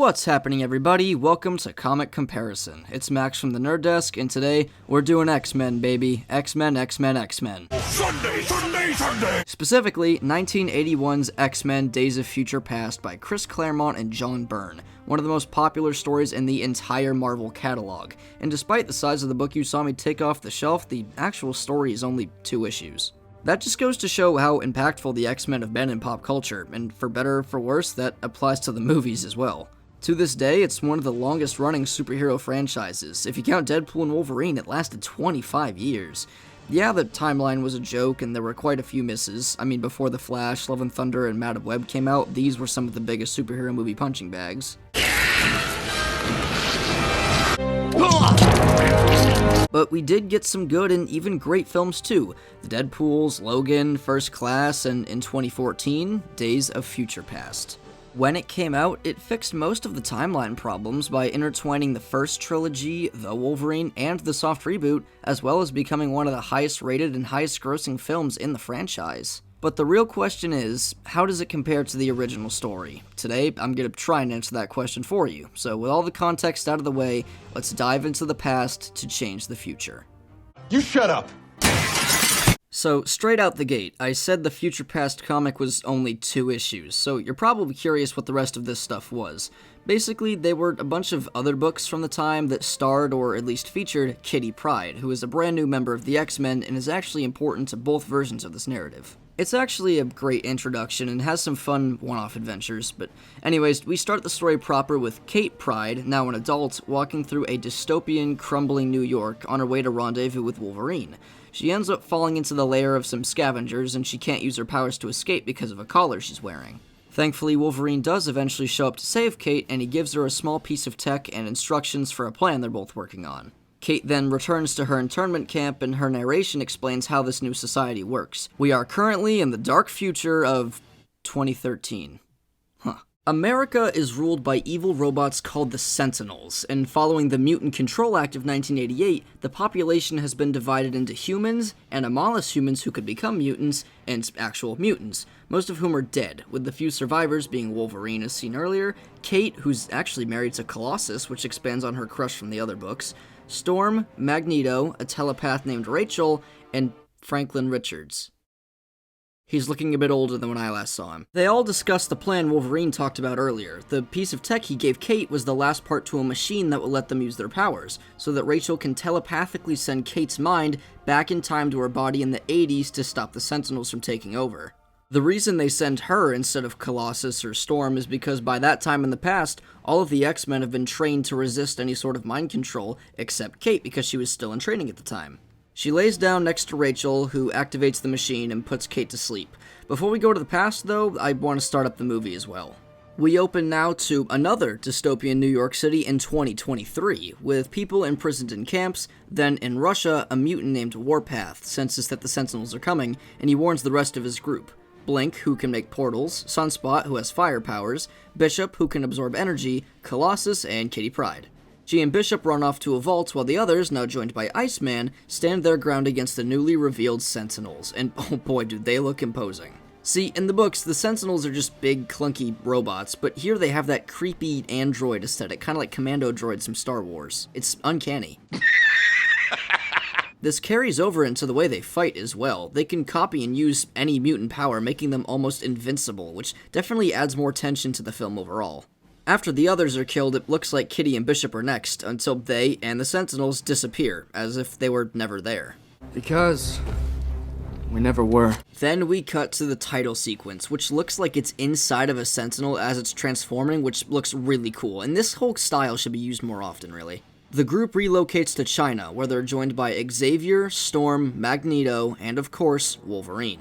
What's happening, everybody? Welcome to Comic Comparison. It's Max from the Nerd Desk, and today we're doing X-Men, baby. X-Men, X-Men, X-Men. Sunday, Sunday, Sunday! Specifically, 1981's X-Men Days of Future Past by Chris Claremont and John Byrne, one of the most popular stories in the entire Marvel catalog. And despite the size of the book you saw me take off the shelf, the actual story is only 2 issues. That just goes to show how impactful the X-Men have been in pop culture, and for better or for worse, that applies to the movies as well. To this day, it's one of the longest-running superhero franchises. If you count Deadpool and Wolverine, it lasted 25 years. Yeah, the timeline was a joke, and there were quite a few misses. I mean, before The Flash, Love and Thunder, and Madame Web came out, these were some of the biggest superhero movie punching bags. But we did get some good and even great films too. The Deadpools, Logan, First Class, and in 2014, Days of Future Past. When it came out, it fixed most of the timeline problems by intertwining the first trilogy, The Wolverine, and the soft reboot, as well as becoming one of the highest rated and highest grossing films in the franchise. But the real question is, how does it compare to the original story? Today, I'm going to try and answer that question for you. So with all the context out of the way, let's dive into the past to change the future. You shut up! So, straight out the gate, I said the Future Past comic was only 2 issues, so you're probably curious what the rest of this stuff was. Basically, they were a bunch of other books from the time that starred, or at least featured, Kitty Pryde, who is a brand new member of the X-Men and is actually important to both versions of this narrative. It's actually a great introduction and has some fun one-off adventures, but anyways, we start the story proper with Kate Pryde, now an adult, walking through a dystopian, crumbling New York on her way to rendezvous with Wolverine. She ends up falling into the lair of some scavengers, and she can't use her powers to escape because of a collar she's wearing. Thankfully, Wolverine does eventually show up to save Kate, and he gives her a small piece of tech and instructions for a plan they're both working on. Kate then returns to her internment camp, and her narration explains how this new society works. We are currently in the dark future of 2013. America is ruled by evil robots called the Sentinels, and following the Mutant Control Act of 1988, the population has been divided into humans, anomalous humans who could become mutants, and actual mutants, most of whom are dead, with the few survivors being Wolverine as seen earlier, Kate, who's actually married to Colossus, which expands on her crush from the other books, Storm, Magneto, a telepath named Rachel, and Franklin Richards. He's looking a bit older than when I last saw him. They all discuss the plan Wolverine talked about earlier. The piece of tech he gave Kate was the last part to a machine that will let them use their powers, so that Rachel can telepathically send Kate's mind back in time to her body in the 80s to stop the Sentinels from taking over. The reason they send her instead of Colossus or Storm is because by that time in the past, all of the X-Men have been trained to resist any sort of mind control, except Kate because she was still in training at the time. She lays down next to Rachel, who activates the machine and puts Kate to sleep. Before we go to the past, though, I want to start up the movie as well. We open now to another dystopian New York City in 2023, with people imprisoned in camps. Then in Russia, a mutant named Warpath senses that the Sentinels are coming, and he warns the rest of his group. Blink, who can make portals, Sunspot, who has fire powers, Bishop, who can absorb energy, Colossus, and Kitty Pryde. She and Bishop run off to a vault while the others, now joined by Iceman, stand their ground against the newly revealed Sentinels, and oh boy do they look imposing. See, in the books, the Sentinels are just big, clunky robots, but here they have that creepy android aesthetic, kind of like commando droids from Star Wars. It's uncanny. This carries over into the way they fight as well. They can copy and use any mutant power, making them almost invincible, which definitely adds more tension to the film overall. After the others are killed, it looks like Kitty and Bishop are next, until they and the Sentinels disappear, as if they were never there. Because we never were. Then we cut to the title sequence, which looks like it's inside of a Sentinel as it's transforming, which looks really cool, and this whole style should be used more often, really. The group relocates to China, where they're joined by Xavier, Storm, Magneto, and of course, Wolverine.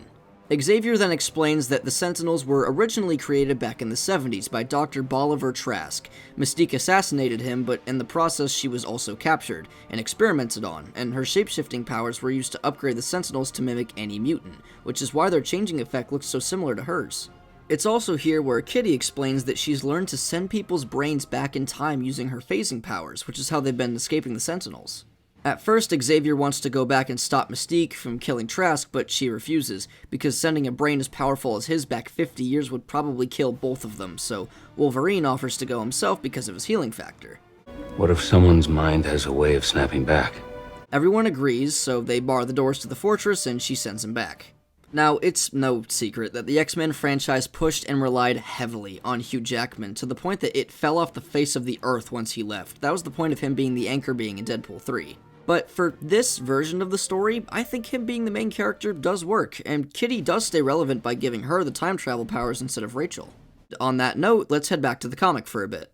Xavier then explains that the Sentinels were originally created back in the 70s by Dr. Bolivar Trask. Mystique assassinated him, but in the process she was also captured and experimented on, and her shapeshifting powers were used to upgrade the Sentinels to mimic any mutant, which is why their changing effect looks so similar to hers. It's also here where Kitty explains that she's learned to send people's brains back in time using her phasing powers, which is how they've been escaping the Sentinels. At first, Xavier wants to go back and stop Mystique from killing Trask, but she refuses, because sending a brain as powerful as his back 50 years would probably kill both of them, so Wolverine offers to go himself because of his healing factor. What if someone's mind has a way of snapping back? Everyone agrees, so they bar the doors to the fortress and she sends him back. Now, it's no secret that the X-Men franchise pushed and relied heavily on Hugh Jackman to the point that it fell off the face of the earth once he left. That was the point of him being the anchor being in Deadpool 3. But for this version of the story, I think him being the main character does work, and Kitty does stay relevant by giving her the time travel powers instead of Rachel. On that note, let's head back to the comic for a bit.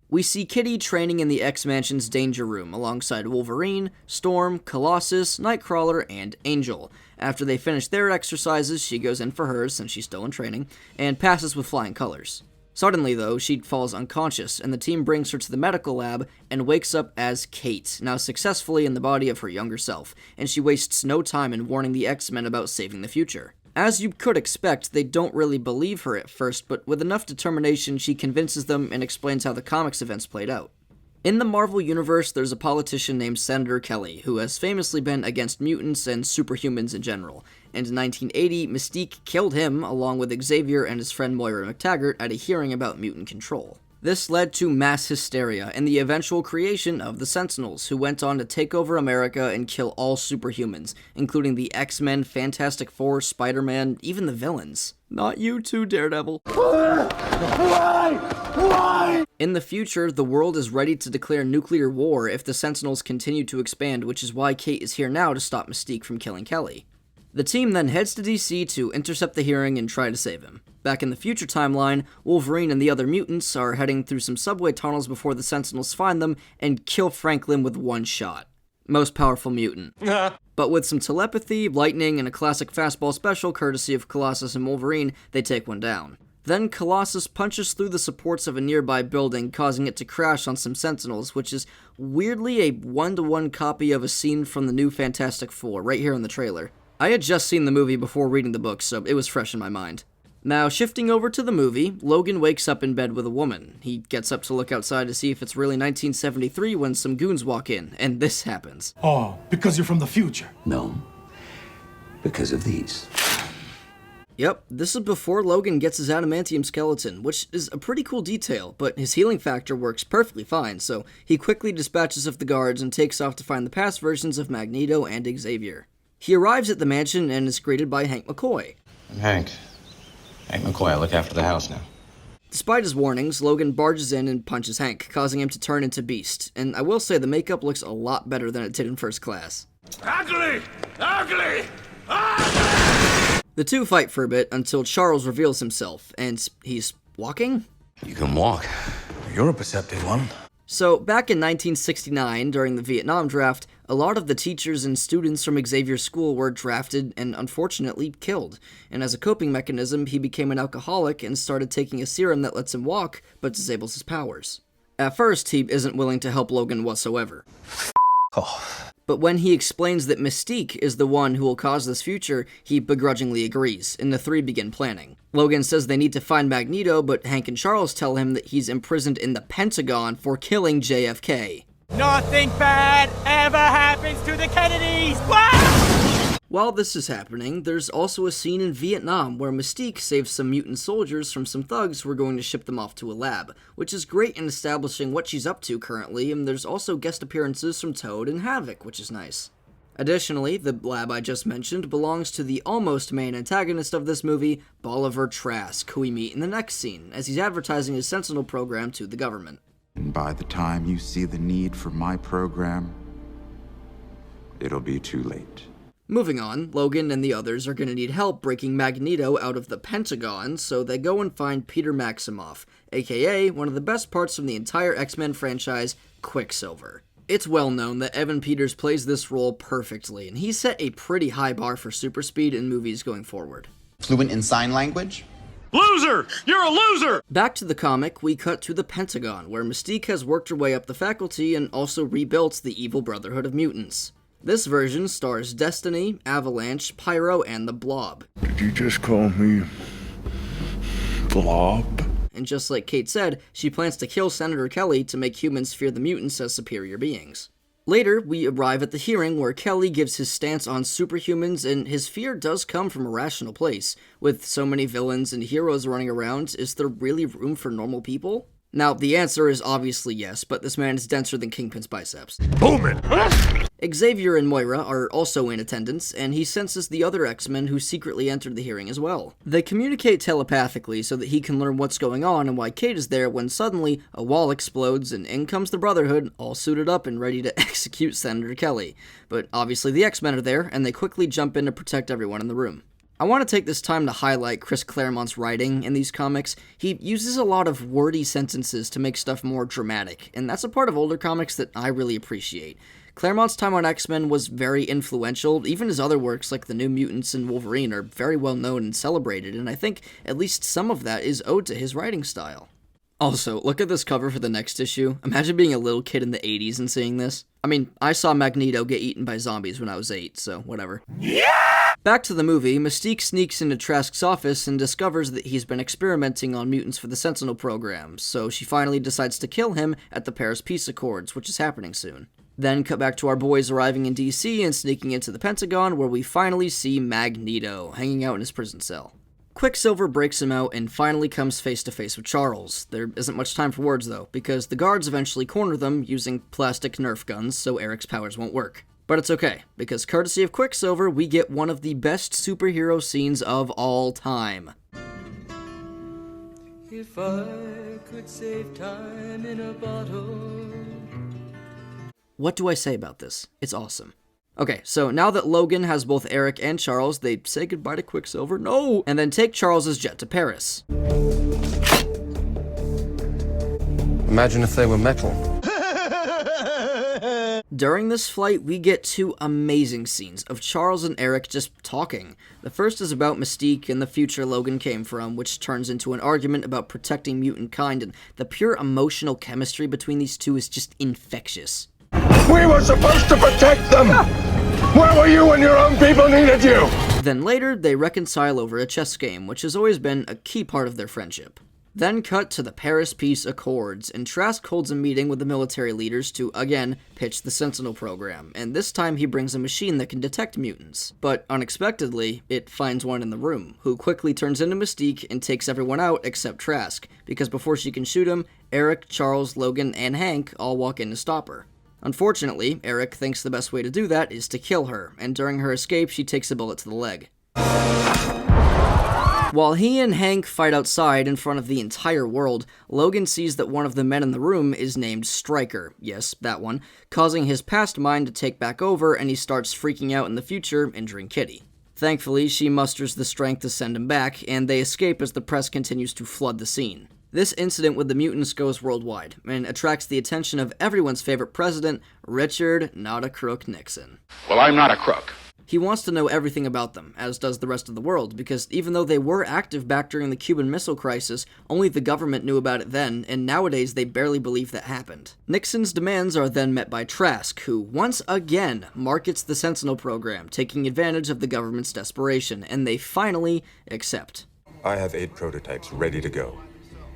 We see Kitty training in the X-Mansion's Danger Room alongside Wolverine, Storm, Colossus, Nightcrawler, and Angel. After they finish their exercises, she goes in for hers, since she's still in training, and passes with flying colors. Suddenly, though, she falls unconscious, and the team brings her to the medical lab and wakes up as Kate, now successfully in the body of her younger self, and she wastes no time in warning the X-Men about saving the future. As you could expect, they don't really believe her at first, but with enough determination, she convinces them and explains how the comics events played out. In the Marvel Universe, there's a politician named Senator Kelly, who has famously been against mutants and superhumans in general, and in 1980, Mystique killed him, along with Xavier and his friend Moira McTaggart, at a hearing about mutant control. This led to mass hysteria and the eventual creation of the Sentinels, who went on to take over America and kill all superhumans, including the X-Men, Fantastic Four, Spider-Man, even the villains. Not you too, Daredevil. Why? In the future, the world is ready to declare nuclear war if the Sentinels continue to expand, which is why Kate is here now to stop Mystique from killing Kelly. The team then heads to DC to intercept the hearing and try to save him. Back in the future timeline, Wolverine and the other mutants are heading through some subway tunnels before the Sentinels find them and kill Franklin with one shot. Most powerful mutant. But with some telepathy, lightning, and a classic fastball special courtesy of Colossus and Wolverine, they take one down. Then Colossus punches through the supports of a nearby building, causing it to crash on some Sentinels, which is weirdly a one-to-one copy of a scene from the new Fantastic Four, right here in the trailer. I had just seen the movie before reading the book, so it was fresh in my mind. Now, shifting over to the movie, Logan wakes up in bed with a woman. He gets up to look outside to see if it's really 1973 when some goons walk in, and this happens. Oh, because you're from the future. No, because of these. Yep, this is before Logan gets his adamantium skeleton, which is a pretty cool detail, but his healing factor works perfectly fine, so he quickly dispatches of the guards and takes off to find the past versions of Magneto and Xavier. He arrives at the mansion and is greeted by Hank McCoy. I'm Hank. Hank McCoy, I look after the house now. Despite his warnings, Logan barges in and punches Hank, causing him to turn into Beast, and I will say the makeup looks a lot better than it did in First Class. Ugly! Ugly! The two fight for a bit until Charles reveals himself, and he's walking? You can walk. You're a perceptive one. So, back in 1969, during the Vietnam draft, a lot of the teachers and students from Xavier's school were drafted and unfortunately killed, and as a coping mechanism, he became an alcoholic and started taking a serum that lets him walk, but disables his powers. At first, he isn't willing to help Logan whatsoever. But when he explains that Mystique is the one who will cause this future, he begrudgingly agrees, and the three begin planning. Logan says they need to find Magneto, but Hank and Charles tell him that he's imprisoned in the Pentagon for killing JFK. Nothing bad ever happens to the Kennedys! While this is happening, there's also a scene in Vietnam where Mystique saves some mutant soldiers from some thugs who are going to ship them off to a lab, which is great in establishing what she's up to currently, and there's also guest appearances from Toad and Havoc, which is nice. Additionally, the lab I just mentioned belongs to the almost main antagonist of this movie, Bolivar Trask, who we meet in the next scene, as he's advertising his Sentinel program to the government. And by the time you see the need for my program, it'll be too late. Moving on, Logan and the others are going to need help breaking Magneto out of the Pentagon, so they go and find Peter Maximoff, aka one of the best parts from the entire X-Men franchise, Quicksilver. It's well known that Evan Peters plays this role perfectly, and he's set a pretty high bar for super speed in movies going forward. Fluent in sign language? Loser! You're a loser! Back to the comic, we cut to the Pentagon, where Mystique has worked her way up the faculty and also rebuilt the evil Brotherhood of Mutants. This version stars Destiny, Avalanche, Pyro, and the Blob. Did you just call me Blob? And just like Kate said, she plans to kill Senator Kelly to make humans fear the mutants as superior beings. Later, we arrive at the hearing where Kelly gives his stance on superhumans, and his fear does come from a rational place. With so many villains and heroes running around, is there really room for normal people? Now, the answer is obviously yes, but this man is denser than Kingpin's biceps. Booming! Xavier and Moira are also in attendance, and he senses the other X-Men who secretly entered the hearing as well. They communicate telepathically so that he can learn what's going on and why Kate is there when suddenly a wall explodes and in comes the Brotherhood, all suited up and ready to execute Senator Kelly. But obviously the X-Men are there, and they quickly jump in to protect everyone in the room. I want to take this time to highlight Chris Claremont's writing in these comics. He uses a lot of wordy sentences to make stuff more dramatic, and that's a part of older comics that I really appreciate. Claremont's time on X-Men was very influential. Even his other works like The New Mutants and Wolverine are very well known and celebrated, and I think at least some of that is owed to his writing style. Also, look at this cover for the next issue. Imagine being a little kid in the 80s and seeing this. I mean, I saw Magneto get eaten by zombies when I was 8, so whatever. Yeah! Back to the movie, Mystique sneaks into Trask's office and discovers that he's been experimenting on mutants for the Sentinel program, so she finally decides to kill him at the Paris Peace Accords, which is happening soon. Then cut back to our boys arriving in DC and sneaking into the Pentagon, where we finally see Magneto hanging out in his prison cell. Quicksilver breaks him out and finally comes face to face with Charles. There isn't much time for words though, because the guards eventually corner them using plastic Nerf guns so Eric's powers won't work. But it's okay, because courtesy of Quicksilver, we get one of the best superhero scenes of all time. If I could save time in a bottle. What do I say about this? It's awesome. Okay, so now that Logan has both Eric and Charles, they say goodbye to Quicksilver, no! And then take Charles's jet to Paris. Imagine if they were metal. During this flight, we get two amazing scenes of Charles and Eric just talking. The first is about Mystique and the future Logan came from, which turns into an argument about protecting mutant kind, and the pure emotional chemistry between these two is just infectious. We were supposed to protect them! Where were you when your own people needed you? Then later, they reconcile over a chess game, which has always been a key part of their friendship. Then cut to the Paris Peace Accords, and Trask holds a meeting with the military leaders to, again, pitch the Sentinel program, and this time he brings a machine that can detect mutants. But, unexpectedly, it finds one in the room, who quickly turns into Mystique and takes everyone out except Trask, because before she can shoot him, Eric, Charles, Logan, and Hank all walk in to stop her. Unfortunately, Eric thinks the best way to do that is to kill her, and during her escape, she takes a bullet to the leg. While he and Hank fight outside in front of the entire world, Logan sees that one of the men in the room is named Stryker, yes, that one, causing his past mind to take back over, and he starts freaking out in the future, injuring Kitty. Thankfully, she musters the strength to send him back, and they escape as the press continues to flood the scene. This incident with the mutants goes worldwide, and attracts the attention of everyone's favorite president, Richard Not a Crook Nixon. Well, I'm not a crook. He wants to know everything about them, as does the rest of the world, because even though they were active back during the Cuban Missile Crisis, only the government knew about it then, and nowadays they barely believe that happened. Nixon's demands are then met by Trask, who, once again, markets the Sentinel program, taking advantage of the government's desperation, and they finally accept. I have 8 prototypes ready to go.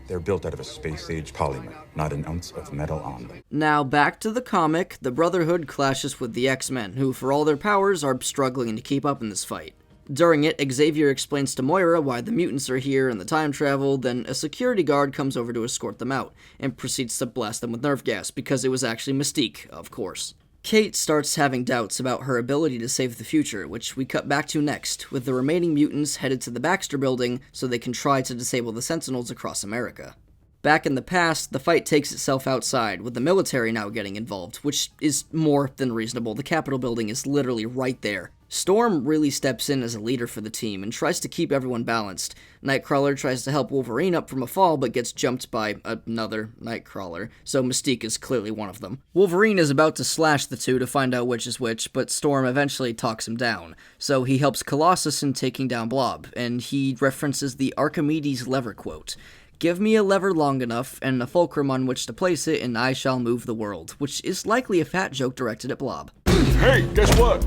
They're built out of a space-age polymer, not an ounce of metal on them. Now, back to the comic, the Brotherhood clashes with the X-Men, who, for all their powers, are struggling to keep up in this fight. During it, Xavier explains to Moira why the mutants are here and the time travel, then a security guard comes over to escort them out, and proceeds to blast them with nerve gas, because it was actually Mystique, of course. Kate starts having doubts about her ability to save the future, which we cut back to next, with the remaining mutants headed to the Baxter Building so they can try to disable the Sentinels across America. Back in the past, the fight takes itself outside, with the military now getting involved, which is more than reasonable. The Capitol building is literally right there. Storm really steps in as a leader for the team and tries to keep everyone balanced. Nightcrawler tries to help Wolverine up from a fall but gets jumped by another Nightcrawler, so Mystique is clearly one of them. Wolverine is about to slash the two to find out which is which, but Storm eventually talks him down, so he helps Colossus in taking down Blob, and he references the Archimedes lever quote. "Give me a lever long enough, and a fulcrum on which to place it, and I shall move the world," which is likely a fat joke directed at Blob. Hey, guess what?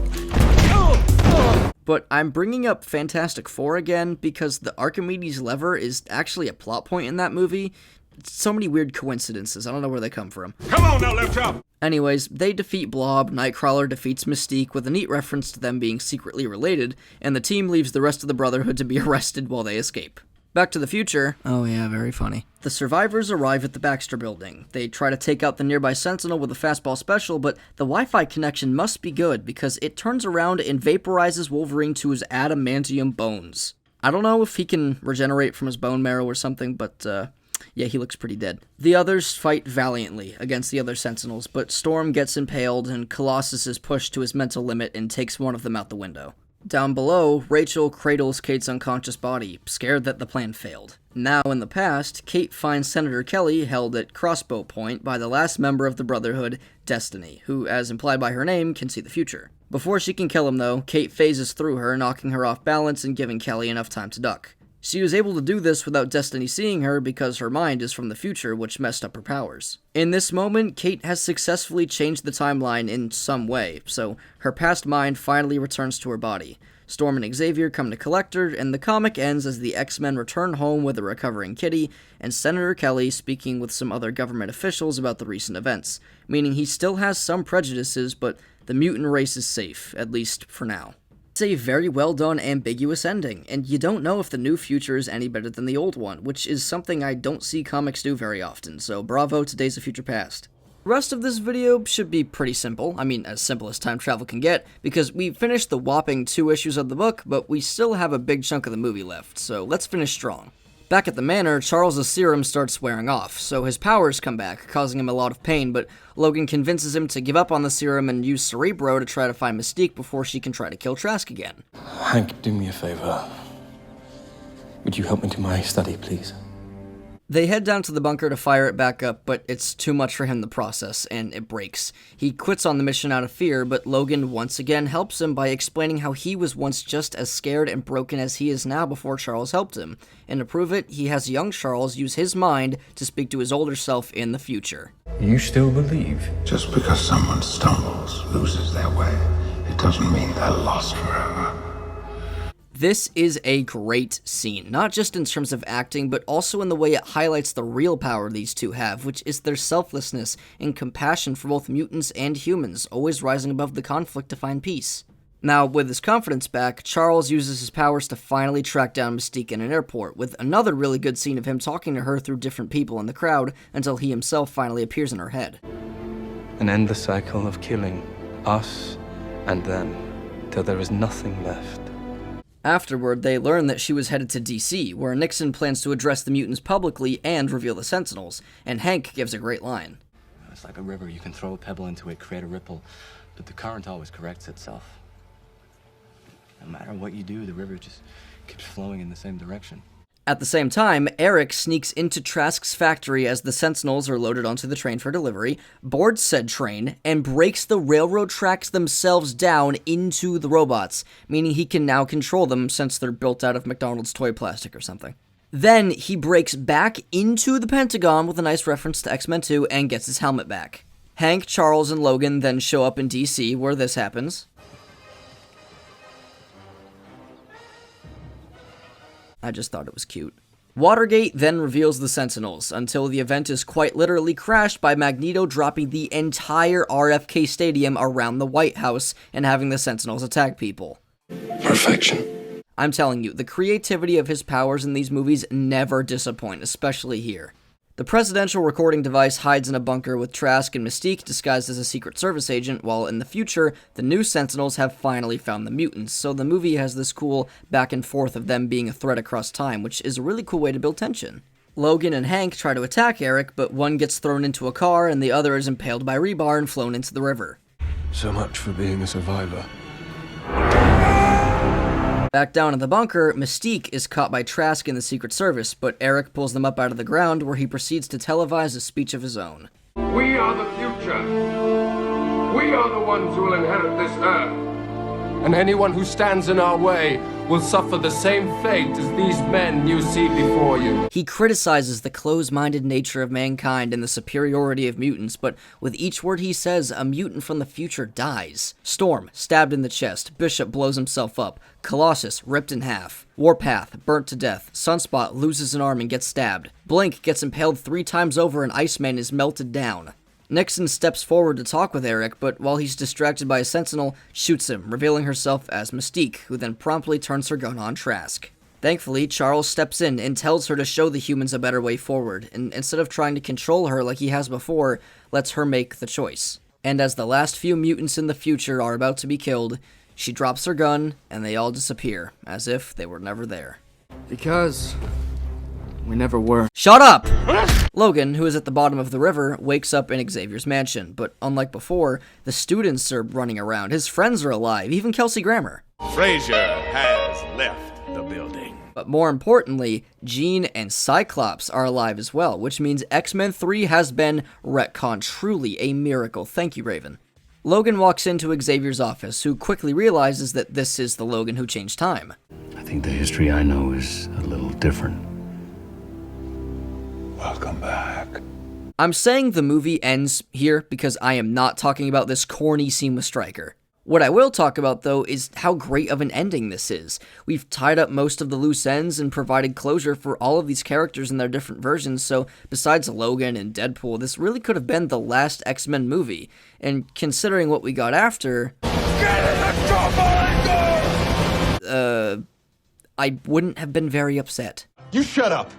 But I'm bringing up Fantastic Four again because the Archimedes lever is actually a plot point in that movie. So many weird coincidences. I don't know where they come from. Come on now, left chop! Anyways, they defeat Blob, Nightcrawler defeats Mystique with a neat reference to them being secretly related, and the team leaves the rest of the Brotherhood to be arrested while they escape. Back to the future. Oh yeah, very funny. The survivors arrive at the Baxter building. They try to take out the nearby Sentinel with a fastball special, but the Wi-Fi connection must be good because it turns around and vaporizes Wolverine to his adamantium bones. I don't know if he can regenerate from his bone marrow or something, but yeah, he looks pretty dead. The others fight valiantly against the other Sentinels, but Storm gets impaled and Colossus is pushed to his mental limit and takes one of them out the window. Down below, Rachel cradles Kate's unconscious body, scared that the plan failed. Now, in the past, Kate finds Senator Kelly held at crossbow point by the last member of the Brotherhood, Destiny, who, as implied by her name, can see the future. Before she can kill him, though, Kate phases through her, knocking her off balance and giving Kelly enough time to duck. She was able to do this without Destiny seeing her because her mind is from the future, which messed up her powers. In this moment, Kate has successfully changed the timeline in some way, so her past mind finally returns to her body. Storm and Xavier come to collect her, and the comic ends as the X-Men return home with a recovering Kitty, and Senator Kelly speaking with some other government officials about the recent events, meaning he still has some prejudices, but the mutant race is safe, at least for now. It's a very well done, ambiguous ending, and you don't know if the new future is any better than the old one, which is something I don't see comics do very often, so bravo to Days of Future Past. The rest of this video should be pretty simple, I mean as simple as time travel can get, because we finished the whopping 2 issues of the book, but we still have a big chunk of the movie left, so let's finish strong. Back at the manor, Charles' serum starts wearing off, so his powers come back, causing him a lot of pain, but Logan convinces him to give up on the serum and use Cerebro to try to find Mystique before she can try to kill Trask again. Hank, do me a favor. Would you help me to my study, please? They head down to the bunker to fire it back up, but it's too much for him to process, and it breaks. He quits on the mission out of fear, but Logan once again helps him by explaining how he was once just as scared and broken as he is now before Charles helped him. And to prove it, he has young Charles use his mind to speak to his older self in the future. You still believe? Just because someone stumbles, loses their way, it doesn't mean they're lost forever. This is a great scene, not just in terms of acting, but also in the way it highlights the real power these two have, which is their selflessness and compassion for both mutants and humans, always rising above the conflict to find peace. Now, with his confidence back, Charles uses his powers to finally track down Mystique in an airport, with another really good scene of him talking to her through different people in the crowd until he himself finally appears in her head. And end the cycle of killing us and them till there is nothing left. Afterward, they learn that she was headed to DC, where Nixon plans to address the mutants publicly and reveal the Sentinels, and Hank gives a great line. It's like a river. You can throw a pebble into it, create a ripple, but the current always corrects itself. No matter what you do, the river just keeps flowing in the same direction. At the same time, Eric sneaks into Trask's factory as the Sentinels are loaded onto the train for delivery, boards said train, and breaks the railroad tracks themselves down into the robots, meaning he can now control them since they're built out of McDonald's toy plastic or something. Then he breaks back into the Pentagon with a nice reference to X-Men 2 and gets his helmet back. Hank, Charles, and Logan then show up in DC where this happens. I just thought it was cute. Watergate then reveals the Sentinels, until the event is quite literally crashed by Magneto dropping the entire RFK Stadium around the White House and having the Sentinels attack people. Perfection. I'm telling you, the creativity of his powers in these movies never disappoint, especially here. The presidential recording device hides in a bunker with Trask and Mystique disguised as a Secret Service agent, while in the future, the new Sentinels have finally found the mutants, so the movie has this cool back and forth of them being a threat across time, which is a really cool way to build tension. Logan and Hank try to attack Eric, but one gets thrown into a car and the other is impaled by rebar and flown into the river. So much for being a survivor. Back down in the bunker, Mystique is caught by Trask in the Secret Service, but Eric pulls them up out of the ground where he proceeds to televise a speech of his own. We are the future. We are the ones who will inherit this Earth. and anyone who stands in our way will suffer the same fate as these men you see before you. He criticizes the close-minded nature of mankind and the superiority of mutants, but with each word he says, a mutant from the future dies. Storm, stabbed in the chest. Bishop blows himself up. Colossus, ripped in half. Warpath, burnt to death. Sunspot loses an arm and gets stabbed. Blink gets impaled 3 times over and Iceman is melted down. Nixon steps forward to talk with Eric, but while he's distracted by a Sentinel, shoots him, revealing herself as Mystique, who then promptly turns her gun on Trask. Thankfully, Charles steps in and tells her to show the humans a better way forward, and instead of trying to control her like he has before, lets her make the choice. And as the last few mutants in the future are about to be killed, she drops her gun, and they all disappear, as if they were never there. Because we never were. Shut up! Logan, who is at the bottom of the river, wakes up in Xavier's mansion, but unlike before, the students are running around, his friends are alive, even Kelsey Grammer. Frazier has left the building. But more importantly, Jean and Cyclops are alive as well, which means X-Men 3 has been retconned. Truly a miracle. Thank you, Raven. Logan walks into Xavier's office, who quickly realizes that this is the Logan who changed time. I think the history I know is a little different. Welcome back. I'm saying the movie ends here because I am not talking about this corny scene with Stryker. What I will talk about, though, is how great of an ending this is. We've tied up most of the loose ends and provided closure for all of these characters in their different versions, so besides Logan and Deadpool, this really could have been the last X-Men movie. And considering what we got after... I wouldn't have been very upset. You shut up!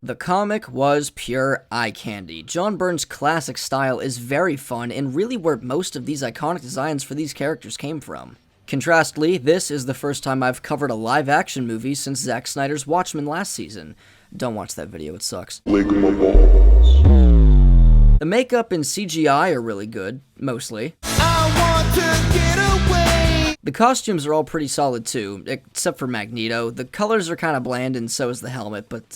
The comic was pure eye candy. John Byrne's classic style is very fun and really where most of these iconic designs for these characters came from. Contrastly, this is the first time I've covered a live-action movie since Zack Snyder's Watchmen last season. Don't watch that video, it sucks. The makeup and CGI are really good, mostly. I want to get away. The costumes are all pretty solid too, except for Magneto. The colors are kind of bland and so is the helmet, but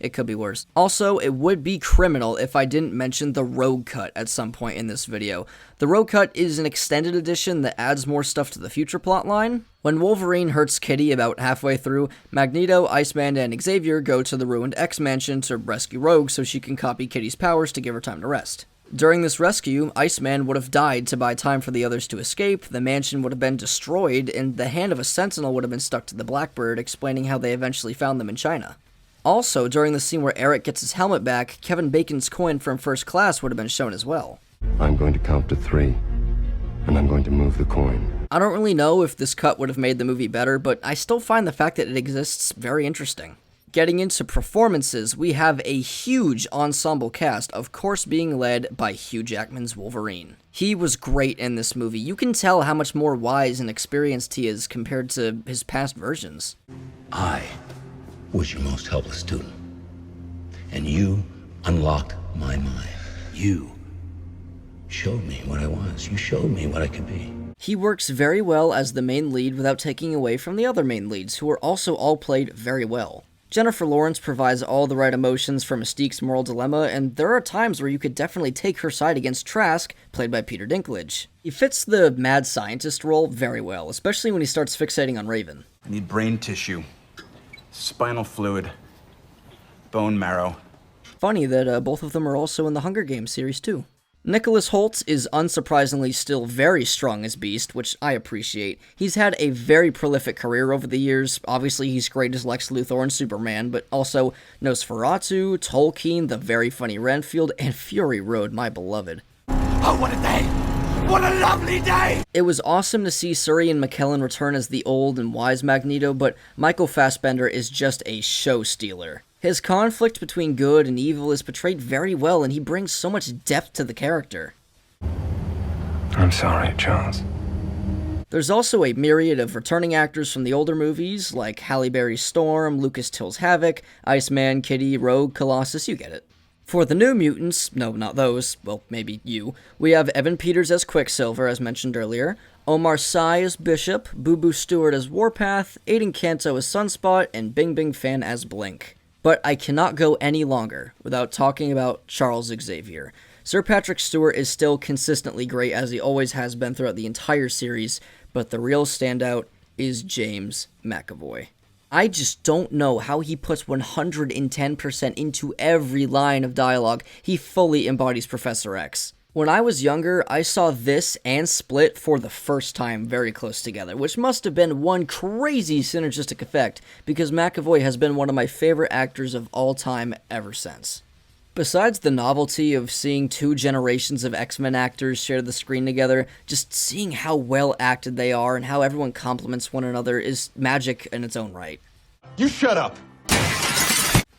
it could be worse. Also, it would be criminal if I didn't mention the Rogue Cut at some point in this video. The Rogue Cut is an extended edition that adds more stuff to the future plotline. When Wolverine hurts Kitty about halfway through, Magneto, Iceman, and Xavier go to the ruined X-Mansion to rescue Rogue so she can copy Kitty's powers to give her time to rest. During this rescue, Iceman would have died to buy time for the others to escape, the mansion would have been destroyed, and the hand of a Sentinel would have been stuck to the Blackbird, explaining how they eventually found them in China. Also, during the scene where Eric gets his helmet back, Kevin Bacon's coin from First Class would have been shown as well. I'm going to count to 3, and I'm going to move the coin. I don't really know if this cut would have made the movie better, but I still find the fact that it exists very interesting. Getting into performances, we have a huge ensemble cast, of course being led by Hugh Jackman's Wolverine. He was great in this movie. You can tell how much more wise and experienced he is compared to his past versions. I was your most helpless student, and you unlocked my mind. You showed me what I was. You showed me what I could be. He works very well as the main lead without taking away from the other main leads, who are also all played very well. Jennifer Lawrence provides all the right emotions for Mystique's moral dilemma, and there are times where you could definitely take her side against Trask, played by Peter Dinklage. He fits the mad scientist role very well, especially when he starts fixating on Raven. I need brain tissue, spinal fluid, bone marrow. Funny that both of them are also in the Hunger Games series too. Nicholas Hoult is unsurprisingly still very strong as Beast, which I appreciate. He's had a very prolific career over the years. Obviously, he's great as Lex Luthor and Superman, but also Nosferatu, Tolkien, the very funny Renfield, and Fury Road, my beloved. Oh, what a day! What a lovely day! It was awesome to see Suri and McKellen return as the old and wise Magneto, but Michael Fassbender is just a show stealer. His conflict between good and evil is portrayed very well, and he brings so much depth to the character. I'm sorry, Charles. There's also a myriad of returning actors from the older movies, like Halle Berry's Storm, Lucas Till's Havoc, Iceman, Kitty, Rogue, Colossus, you get it. For the New Mutants, no, not those, well, maybe you, we have Evan Peters as Quicksilver, as mentioned earlier, Omar Sy as Bishop, Boo Boo Stewart as Warpath, Aiden Canto as Sunspot, and Bing Bing Fan as Blink. But I cannot go any longer without talking about Charles Xavier. Sir Patrick Stewart is still consistently great, as he always has been throughout the entire series, But the real standout is James McAvoy. I just don't know how he puts 110% into every line of dialogue. He fully embodies Professor X. When I was younger, I saw this and Split for the first time very close together, which must have been one crazy synergistic effect, because McAvoy has been one of my favorite actors of all time ever since. Besides the novelty of seeing two generations of X-Men actors share the screen together, just seeing how well acted they are and how everyone complements one another is magic in its own right. You shut up!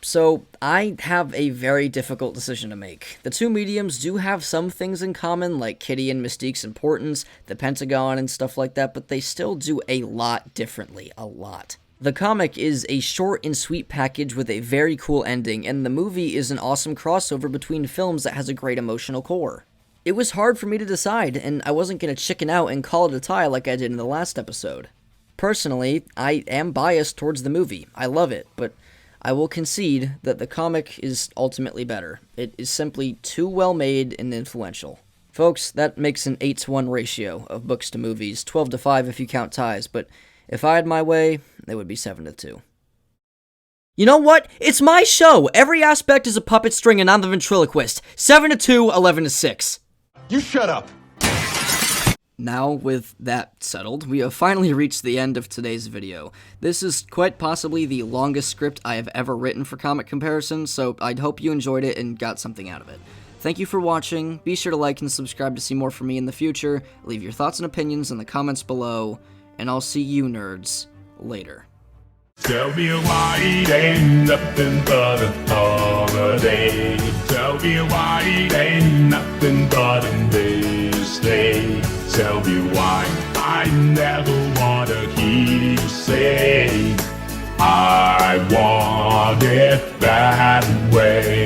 So, I have a very difficult decision to make. The two mediums do have some things in common, like Kitty and Mystique's importance, the Pentagon and stuff like that, but they still do a lot differently, a lot. The comic is a short and sweet package with a very cool ending, and the movie is an awesome crossover between films that has a great emotional core. It was hard for me to decide, and I wasn't going to chicken out and call it a tie like I did in the last episode. Personally, I am biased towards the movie. I love it, but I will concede that the comic is ultimately better. It is simply too well made and influential. Folks, that makes an 8-to-1 ratio of books to movies, 12-to-5 if you count ties, but if I had my way, it would be 7-to-2. You know what? It's my show! Every aspect is a puppet string and I'm the ventriloquist. 7-to-2, 11-to-6. You shut up! Now, with that settled, we have finally reached the end of today's video. This is quite possibly the longest script I have ever written for Comic Comparison, so I hope you enjoyed it and got something out of it. Thank you for watching, be sure to like and subscribe to see more from me in the future, leave your thoughts and opinions in the comments below, and I'll see you nerds later. Tell me why it ain't nothing but a holiday. Tell me why it ain't nothing but a mistake. Tell me why I never wanna hear you say I want it that way.